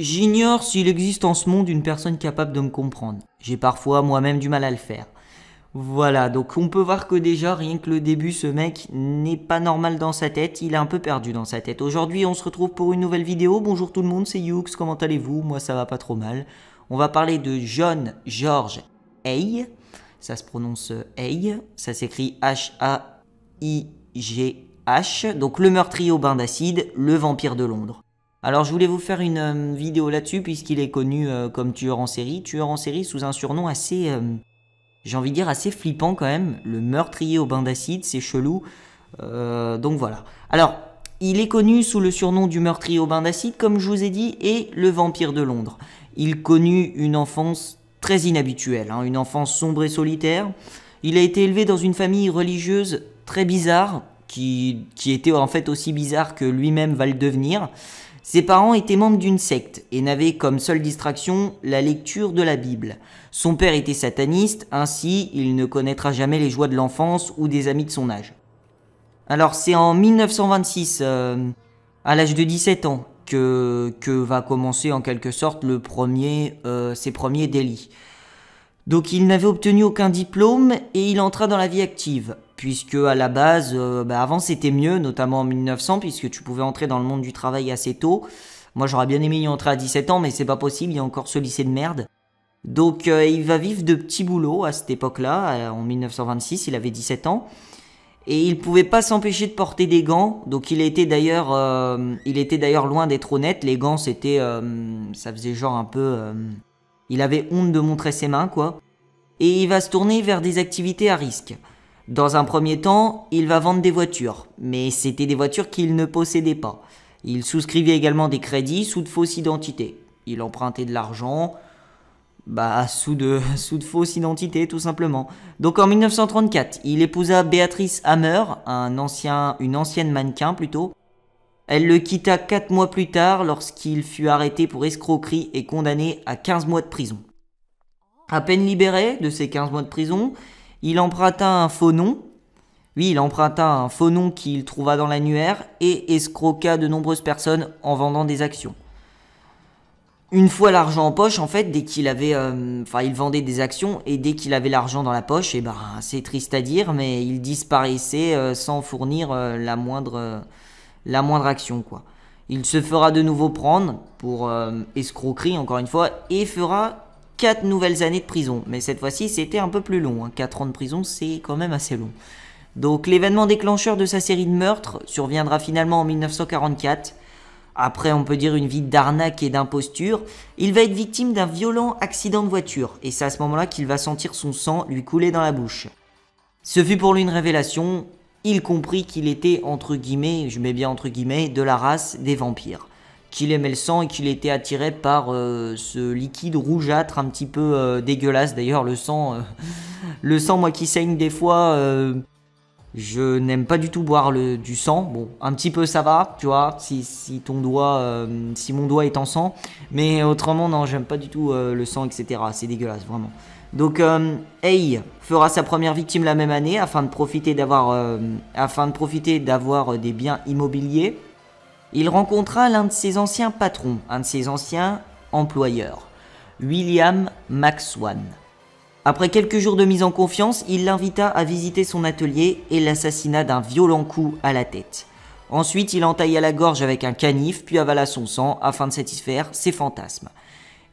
J'ignore s'il existe en ce monde une personne capable de me comprendre. J'ai parfois moi-même du mal à le faire. Voilà, donc on peut voir que déjà, rien que le début, ce mec n'est pas normal dans sa tête, il est un peu perdu dans sa tête. Aujourd'hui, on se retrouve pour une nouvelle vidéo. Bonjour tout le monde, c'est Youx, comment allez-vous? Moi, ça va pas trop mal. On va parler de John George Hay. Ça se prononce Hay, ça s'écrit H-A-I-G-H. Donc le meurtrier au bain d'acide, le vampire de Londres. Alors je voulais vous faire une vidéo là-dessus puisqu'il est connu comme tueur en série sous un surnom assez, j'ai envie de dire assez flippant quand même, le meurtrier au bain d'acide, c'est chelou, donc voilà. Alors, il est connu sous le surnom du meurtrier au bain d'acide, comme je vous ai dit, et le vampire de Londres. Il connut une enfance très inhabituelle, une enfance sombre et solitaire. Il a été élevé dans une famille religieuse très bizarre, qui était en fait aussi bizarre que lui-même va le devenir. Ses parents étaient membres d'une secte et n'avaient comme seule distraction la lecture de la Bible. Son père était sataniste, ainsi il ne connaîtra jamais les joies de l'enfance ou des amis de son âge. Alors c'est en 1926, à l'âge de 17 ans, que va commencer en quelque sorte ses premiers délits. Donc il n'avait obtenu aucun diplôme et il entra dans la vie active. Puisque à la base, avant c'était mieux, notamment en 1900, puisque tu pouvais entrer dans le monde du travail assez tôt. Moi j'aurais bien aimé y entrer à 17 ans, mais c'est pas possible, il y a encore ce lycée de merde. Donc il va vivre de petits boulots à cette époque-là, en 1926, il avait 17 ans. Et il pouvait pas s'empêcher de porter des gants, donc il était d'ailleurs loin d'être honnête. Les gants c'était, ça faisait genre un peu... il avait honte de montrer ses mains quoi. Et il va se tourner vers des activités à risque. Dans un premier temps, il va vendre des voitures, mais c'était des voitures qu'il ne possédait pas. Il souscrivait également des crédits sous de fausses identités. Il empruntait de l'argent, sous de fausses identités tout simplement. Donc en 1934, il épousa Beatrice Hammer, une ancienne mannequin plutôt. Elle le quitta 4 mois plus tard lorsqu'il fut arrêté pour escroquerie et condamné à 15 mois de prison. À peine libéré de ces 15 mois de prison, il emprunta un faux nom. Oui, il emprunta un faux nom qu'il trouva dans l'annuaire et escroqua de nombreuses personnes en vendant des actions. Une fois l'argent en poche, en fait, dès qu'il avait... il vendait des actions et dès qu'il avait l'argent dans la poche, c'est triste à dire, mais il disparaissait sans fournir la moindre action, quoi. Il se fera de nouveau prendre pour escroquerie, encore une fois, et fera 4 nouvelles années de prison. Mais cette fois-ci, c'était un peu plus long. 4 ans de prison, c'est quand même assez long. Donc l'événement déclencheur de sa série de meurtres surviendra finalement en 1944. Après, on peut dire une vie d'arnaque et d'imposture. Il va être victime d'un violent accident de voiture. Et c'est à ce moment-là qu'il va sentir son sang lui couler dans la bouche. Ce fut pour lui une révélation. Il comprit qu'il était, entre guillemets, je mets bien entre guillemets, de la race des vampires. Qu'il aimait le sang et qu'il était attiré par ce liquide rougeâtre un petit peu dégueulasse. D'ailleurs, le sang, moi qui saigne des fois, je n'aime pas du tout boire du sang. Bon, un petit peu ça va, tu vois, si mon doigt est en sang. Mais autrement, non, j'aime pas du tout le sang, etc. C'est dégueulasse, vraiment. Donc, Hay fera sa première victime la même année afin de profiter d'avoir des biens immobiliers. Il rencontra l'un de ses anciens patrons, un de ses anciens employeurs, William McSwan. Après quelques jours de mise en confiance, il l'invita à visiter son atelier et l'assassina d'un violent coup à la tête. Ensuite, il entailla la gorge avec un canif, puis avala son sang afin de satisfaire ses fantasmes.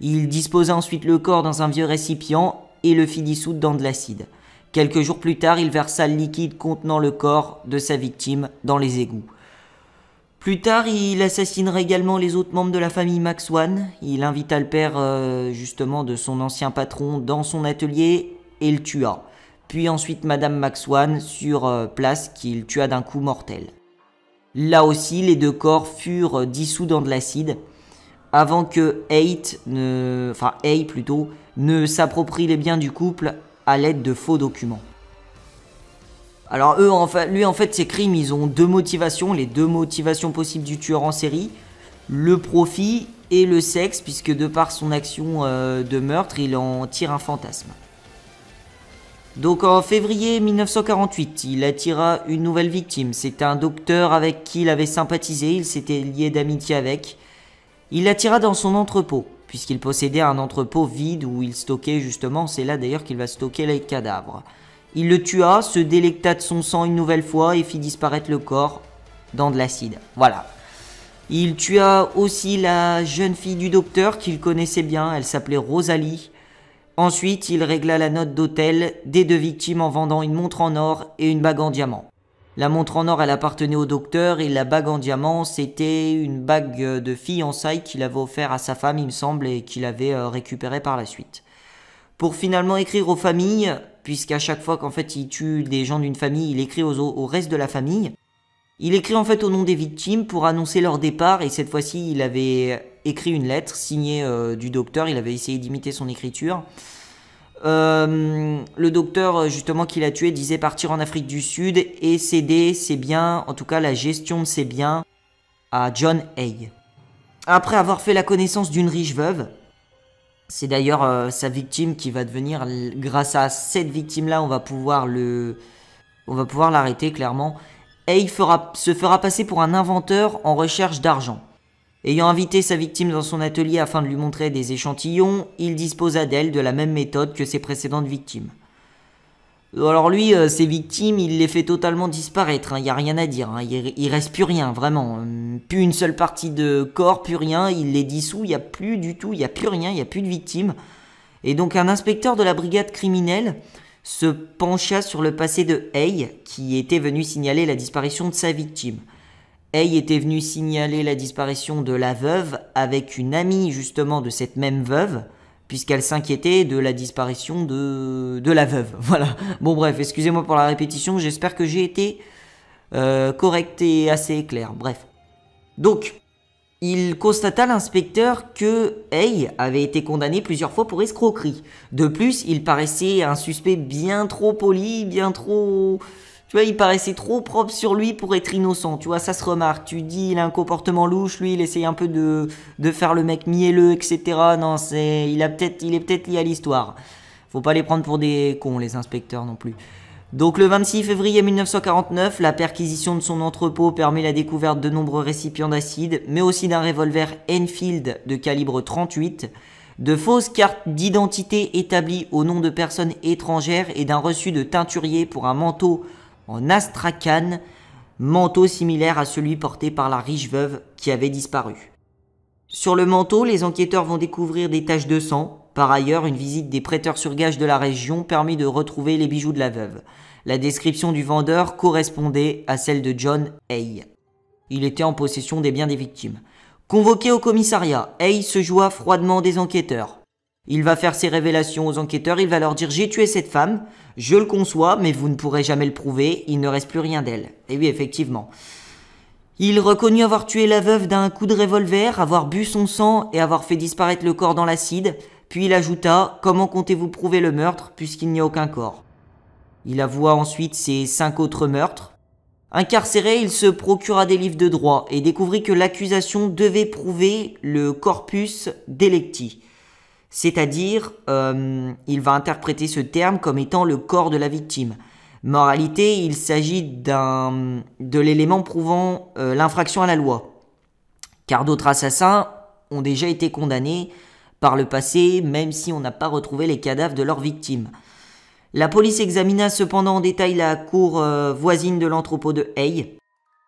Il disposa ensuite le corps dans un vieux récipient et le fit dissoudre dans de l'acide. Quelques jours plus tard, il versa le liquide contenant le corps de sa victime dans les égouts. Plus tard, il assassinera également les autres membres de la famille McSwan. Il invita le père justement de son ancien patron dans son atelier et le tua. Puis ensuite Madame McSwan sur place qu'il tua d'un coup mortel. Là aussi, les 2 corps furent dissous dans de l'acide avant que Hay ne s'approprie les biens du couple à l'aide de faux documents. Alors lui en fait ses crimes ils ont 2 motivations, les 2 motivations possibles du tueur en série, le profit et le sexe puisque de par son action de meurtre il en tire un fantasme. Donc en février 1948 il attira une nouvelle victime, c'était un docteur avec qui il avait sympathisé, il s'était lié d'amitié avec Il l'attira dans son entrepôt, puisqu'il possédait un entrepôt vide où il stockait justement, c'est là d'ailleurs qu'il va stocker les cadavres. Il le tua, se délecta de son sang une nouvelle fois et fit disparaître le corps dans de l'acide. Voilà. Il tua aussi la jeune fille du docteur qu'il connaissait bien, elle s'appelait Rosalie. Ensuite, il régla la note d'hôtel des 2 victimes en vendant une montre en or et une bague en diamant. La montre en or, elle appartenait au docteur et la bague en diamant, c'était une bague de fiançailles qu'il avait offert à sa femme, il me semble, et qu'il avait récupérée par la suite. Pour finalement écrire aux familles, puisqu'à chaque fois qu'en fait il tue des gens d'une famille, il écrit au reste de la famille. Il écrit en fait au nom des victimes pour annoncer leur départ et cette fois-ci il avait écrit une lettre signée du docteur, il avait essayé d'imiter son écriture. Le docteur justement qu'il a tué disait partir en Afrique du Sud et céder ses biens, en tout cas la gestion de ses biens, à John Hay. Après avoir fait la connaissance d'une riche veuve, c'est d'ailleurs sa victime qui va devenir, grâce à cette victime-là, on va pouvoir l'arrêter clairement. Hay se fera passer pour un inventeur en recherche d'argent. Ayant invité sa victime dans son atelier afin de lui montrer des échantillons, il disposa d'elle de la même méthode que ses précédentes victimes. Alors lui, ses victimes, il les fait totalement disparaître, il n'y a rien à dire, il reste plus rien, vraiment. Plus une seule partie de corps, plus rien, il les dissout, il n'y a plus du tout, il n'y a plus rien, il n'y a plus de victimes. Et donc un inspecteur de la brigade criminelle se pencha sur le passé de Hay, qui était venu signaler la disparition de sa victime. Hay était venu signaler la disparition de la veuve avec une amie justement de cette même veuve, puisqu'elle s'inquiétait de la disparition de la veuve. Voilà. Bon bref, excusez-moi pour la répétition, j'espère que j'ai été correct et assez clair. Bref. Donc, il constata l'inspecteur que Hay avait été condamné plusieurs fois pour escroquerie. De plus, il paraissait un suspect bien trop poli, bien trop... Tu vois, il paraissait trop propre sur lui pour être innocent, tu vois, ça se remarque. Tu dis, il a un comportement louche, lui, il essaye un peu de faire le mec mielleux, etc. Non, il est peut-être lié à l'histoire. Faut pas les prendre pour des cons, les inspecteurs non plus. Donc le 26 février 1949, la perquisition de son entrepôt permet la découverte de nombreux récipients d'acide, mais aussi d'un revolver Enfield de calibre 38, de fausses cartes d'identité établies au nom de personnes étrangères et d'un reçu de teinturier pour un manteau en astrakhan, manteau similaire à celui porté par la riche veuve qui avait disparu. Sur le manteau, les enquêteurs vont découvrir des taches de sang. Par ailleurs, une visite des prêteurs sur gage de la région permit de retrouver les bijoux de la veuve. La description du vendeur correspondait à celle de John Hay. Il était en possession des biens des victimes. Convoqué au commissariat, Hay se joua froidement des enquêteurs. Il va faire ses révélations aux enquêteurs, il va leur dire « J'ai tué cette femme, je le conçois, mais vous ne pourrez jamais le prouver, il ne reste plus rien d'elle. » Et oui, effectivement. Il reconnut avoir tué la veuve d'un coup de revolver, avoir bu son sang et avoir fait disparaître le corps dans l'acide, puis il ajouta « Comment comptez-vous prouver le meurtre puisqu'il n'y a aucun corps ?» Il avoua ensuite ses 5 autres meurtres. Incarcéré, il se procura des livres de droit et découvrit que l'accusation devait prouver le corpus delicti. C'est-à-dire, il va interpréter ce terme comme étant le corps de la victime. Moralité, il s'agit de l'élément prouvant l'infraction à la loi. Car d'autres assassins ont déjà été condamnés par le passé, même si on n'a pas retrouvé les cadavres de leurs victimes. La police examina cependant en détail la cour voisine de l'entrepôt de Hay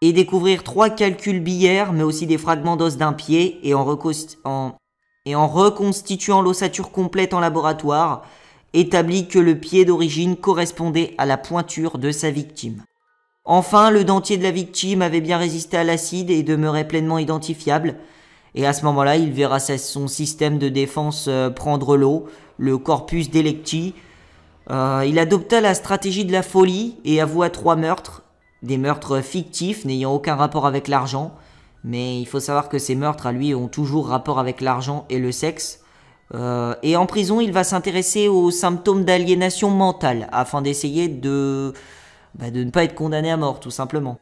et découvrirent 3 calculs biliaires, mais aussi des fragments d'os d'un pied et en reconstituant l'ossature complète en laboratoire, établit que le pied d'origine correspondait à la pointure de sa victime. Enfin, le dentier de la victime avait bien résisté à l'acide et demeurait pleinement identifiable. Et à ce moment-là, il verra son système de défense prendre l'eau, le corpus delicti. Il adopta la stratégie de la folie et avoua 3 meurtres, des meurtres fictifs n'ayant aucun rapport avec l'argent. Mais il faut savoir que ces meurtres, à lui, ont toujours rapport avec l'argent et le sexe. Et en prison, il va s'intéresser aux symptômes d'aliénation mentale, afin d'essayer de ne pas être condamné à mort, tout simplement.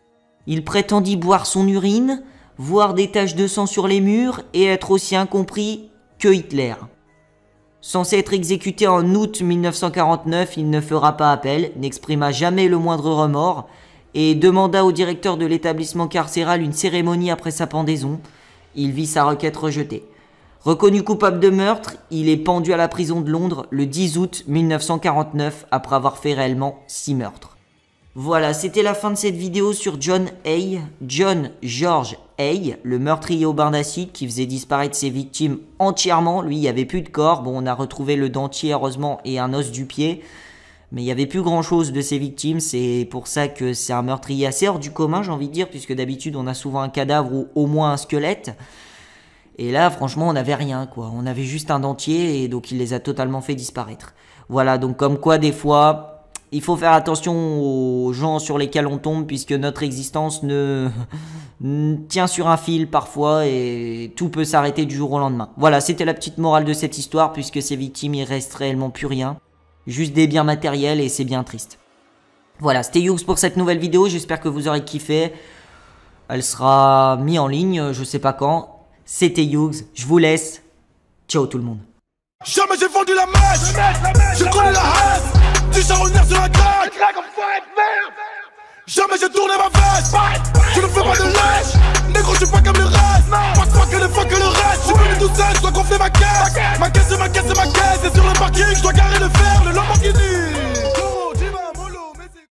Il prétendit boire son urine, voir des taches de sang sur les murs, et être aussi incompris que Hitler. Censé être exécuté en août 1949, il ne fera pas appel, n'exprima jamais le moindre remords, et demanda au directeur de l'établissement carcéral une cérémonie après sa pendaison. il vit sa requête rejetée. Reconnu coupable de meurtre, il est pendu à la prison de Londres le 10 août 1949 après avoir fait réellement 6 meurtres. Voilà, c'était la fin de cette vidéo sur John Hay, John George Hay, le meurtrier au bain d'acide qui faisait disparaître ses victimes entièrement. Lui, il n'y avait plus de corps. Bon, on a retrouvé le dentier heureusement et un os du pied. Mais il n'y avait plus grand chose de ses victimes, c'est pour ça que c'est un meurtrier assez hors du commun, j'ai envie de dire, puisque d'habitude on a souvent un cadavre ou au moins un squelette. Et là, franchement, on n'avait rien, quoi. On avait juste un dentier et donc il les a totalement fait disparaître. Voilà, donc comme quoi des fois, il faut faire attention aux gens sur lesquels on tombe, puisque notre existence tient sur un fil parfois et tout peut s'arrêter du jour au lendemain. Voilà, c'était la petite morale de cette histoire, puisque ces victimes, il reste réellement plus rien. Juste des biens matériels et c'est bien triste. Voilà, c'était Yugs pour cette nouvelle vidéo. J'espère que vous aurez kiffé. Elle sera mise en ligne, je sais pas quand. C'était Yugs, je vous laisse. Ciao tout le monde. Jamais j'ai vendu la mèche, je connais la haine. Du charbonnière sur la claque, jamais j'ai tourné ma veste. Je ne fais pas de lèche, négro je suis pas comme le reste.